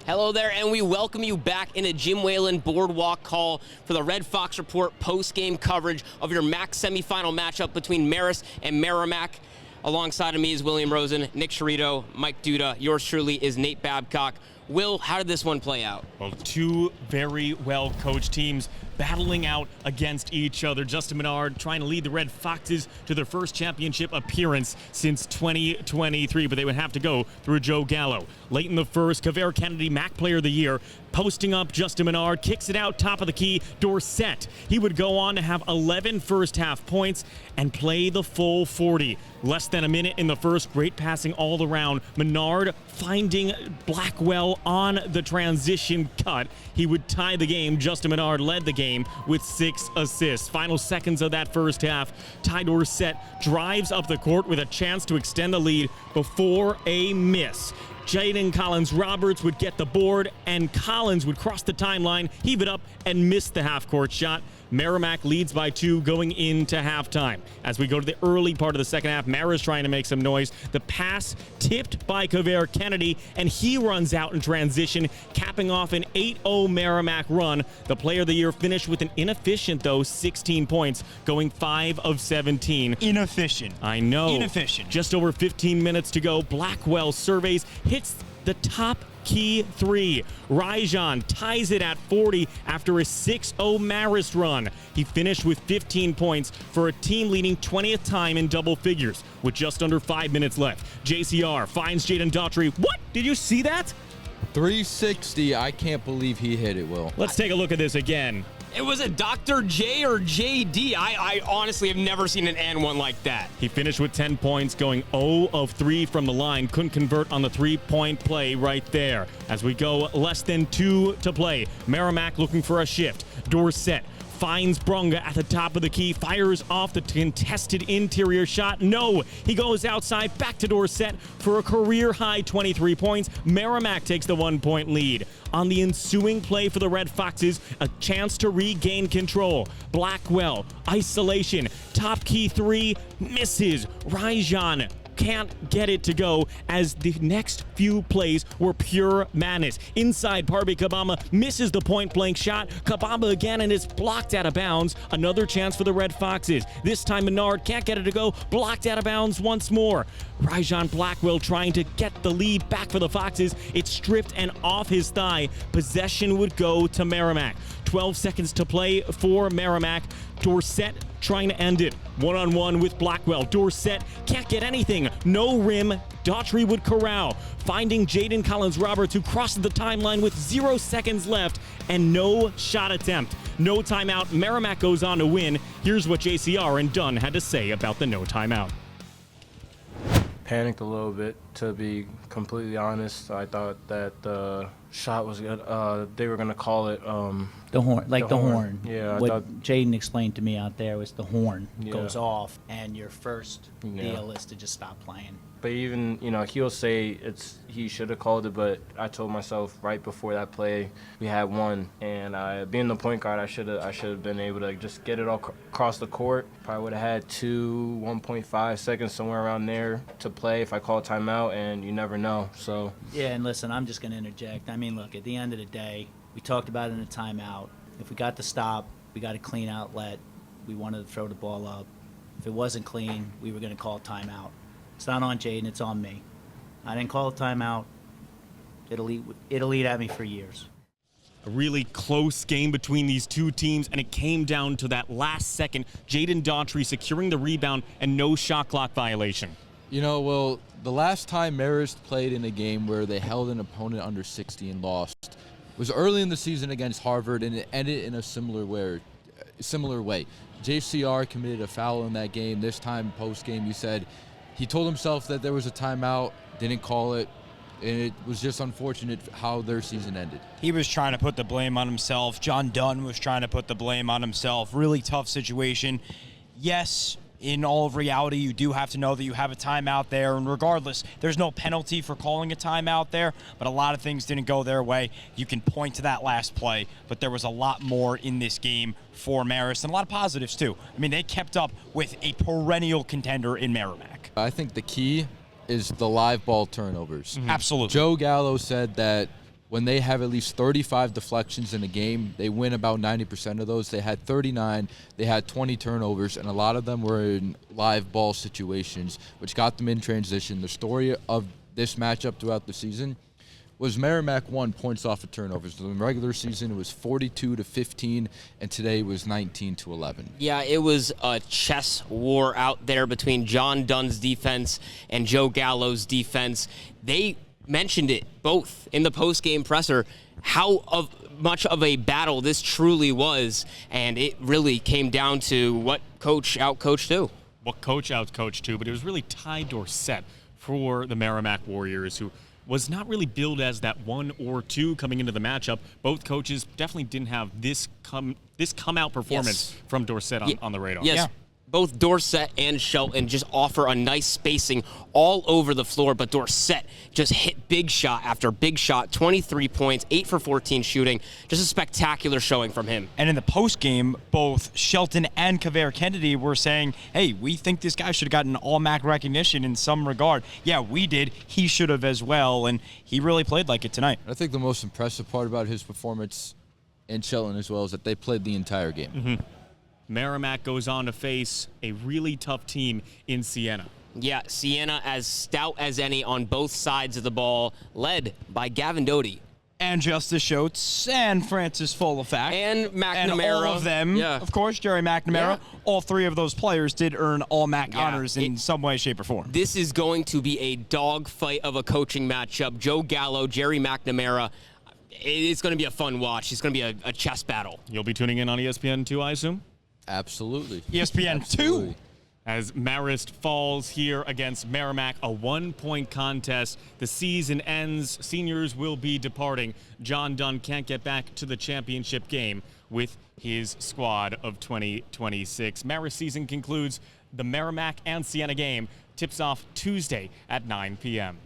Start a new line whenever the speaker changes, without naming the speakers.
Hello there, and we welcome you back in a Jim Whalen Boardwalk call for the Red Fox Report post-game coverage of your MAAC semifinal matchup between Marist and MAAC. Alongside of me is William Rosen, Nick Chiarito, Mike Duda. Yours truly is Nate Babcock. Will, how did this one play out?
Well, two very well-coached teams battling out against each other. Justin Menard trying to lead the Red Foxes to their first championship appearance since 2023, but they would have to go through Joe Gallo. Late in the first, Kavere Kennedy, MAAC Player of the Year, posting up Justin Menard, kicks it out top of the key, Dorsett. He would go on to have 11 first-half points and play the full 40. Less than a minute in the first, great passing all around. Menard finding Blackwell on the transition cut. He would tie the game. Justin Menard led the game with 6 assists. Final seconds of that first half, Ty Dorsett drives up the court with a chance to extend the lead before a miss. Jaden Collins-Roberts would get the board, and Collins would cross the timeline, heave it up, and miss the half-court shot. MAAC leads by 2 going into halftime. As we go to the early part of the second half, Marist trying to make some noise. The pass tipped by Kavere Kennedy, and he runs out in transition, capping off an 8-0 MAAC run. The Player of the Year finished with an inefficient, though, 16 points, going 5 of 17.
Inefficient.
I know.
Inefficient.
Just over 15 minutes to go. Blackwell surveys, hits the top key 3. Rajan ties it at 40 after a 6-0 Marist run. He finished with 15 points for a team-leading 20th time in double figures with just under 5 minutes left. JCR finds Jaden Daughtry. What? Did you see that?
360. I can't believe he hit it, Will.
Let's take a look at this again.
It was a Dr. J or JD. I honestly have never seen an and one like that.
He finished with 10 points, going 0 of 3 from the line. Couldn't convert on the three-point play right there. As we go less than 2 to play, MAAC looking for a shift. Dorsett finds Brunga at the top of the key, fires off the contested interior shot. No, he goes outside, back to Dorsett for a career-high 23 points. MAAC takes the 1-point lead. On the ensuing play for the Red Foxes, a chance to regain control. Blackwell, isolation, top key 3, misses. Rajan can't get it to go as the next few plays were pure madness. Inside, Parby Kabama misses the point-blank shot. Kabama again, and it's blocked out of bounds. Another chance for the Red Foxes. This time Menard can't get it to go. Blocked out of bounds once more. Rajan Blackwell trying to get the lead back for the Foxes. It's stripped and off his thigh. Possession would go to MAAC. 12 seconds to play for MAAC. Dorsett trying to end it. One-on-one with Blackwell. Dorsett can't get anything. No rim. Daughtry would corral. Finding Jaden Collins-Roberts, who crosses the timeline with 0 seconds left and no shot attempt. No timeout. MAAC goes on to win. Here's what JCR and Dunn had to say about the no timeout.
Panicked a little bit, to be completely honest. I thought that the shot was good. They were going to call it
the horn, like the horn.
Yeah,
what Jaden explained to me out there was the horn
Yeah.
goes off, and your first deal is to just stop playing.
But even, he'll say he should have called it, but I told myself right before that play we had one, and being the point guard, I should have been able to just get it all across the court. Probably would have had 1.5 seconds somewhere around there to play if I call timeout, and you never know. So
Yeah, and listen, I'm just going to interject. I mean, look, at the end of the day, we talked about it in a timeout. If we got the stop, we got a clean outlet. We wanted to throw the ball up. If it wasn't clean, we were going to call timeout. It's not on Jaden, it's on me. I didn't call a timeout. It'll eat at me for years.
A really close game between these two teams, and it came down to that last second. Jaden Daughtry securing the rebound and no shot clock violation.
Well, the last time Marist played in a game where they held an opponent under 60 and lost was early in the season against Harvard, and it ended in a similar way. JCR committed a foul in that game. This time, post-game, he said he told himself that there was a timeout, didn't call it, and it was just unfortunate how their season ended.
He was trying to put the blame on himself. John Dunn was trying to put the blame on himself. Really tough situation. Yes, in all of reality, you do have to know that you have a timeout there, and regardless, there's no penalty for calling a timeout there, but a lot of things didn't go their way. You can point to that last play, but there was a lot more in this game for Marist, and a lot of positives, too. I mean, they kept up with a perennial contender in MAAC.
I think the key is the live ball turnovers.
Mm-hmm. Absolutely.
Joe Gallo said that when they have at least 35 deflections in a game, they win about 90% of those. They had 39, they had 20 turnovers, and a lot of them were in live ball situations, which got them in transition. The story of this matchup throughout the season was Merrimack won points off of turnovers. In the regular season, it was 42-15, and today was 19-11.
Yeah, it was a chess war out there between John Dunn's defense and Joe Gallo's defense. They mentioned it both in the post-game presser, how much of a battle this truly was, and it really came down to what coach outcoached who.
What coach outcoached who, but it was really Ty Dorsett for the Merrimack Warriors, who was not really billed as that 1 or 2 coming into the matchup. Both coaches definitely didn't have this come out performance from Dorsett on the radar.
Yes. Yeah. Both Dorsett and Shelton just offer a nice spacing all over the floor, but Dorsett just hit big shot after big shot, 23 points, 8 for 14 shooting. Just a spectacular showing from him.
And in the post-game, both Shelton and Kavere Kennedy were saying, hey, we think this guy should have gotten all MAAC recognition in some regard. Yeah, we did. He should have as well, and he really played like it tonight.
I think the most impressive part about his performance, and Shelton as well, is that they played the entire game.
Mm-hmm. Merrimack goes on to face a really tough team in Siena.
Yeah, Siena as stout as any on both sides of the ball, led by Gavin Doty.
And Justice Schultz and Francis Fullafact.
And McNamara.
And all of them, of course, Jerry McNamara. Yeah. All 3 of those players did earn all MAAC honors in some way, shape, or form.
This is going to be a dogfight of a coaching matchup. Joe Gallo, Jerry McNamara. It's going to be a fun watch. It's going to be a chess battle.
You'll be tuning in on ESPN 2, I assume?
Absolutely.
ESPN 2.
As Marist falls here against Merrimack, a 1-point contest. The season ends. Seniors will be departing. John Dunn can't get back to the championship game with his squad of 2026. Marist season concludes. The Merrimack and Siena game tips off Tuesday at 9 p.m.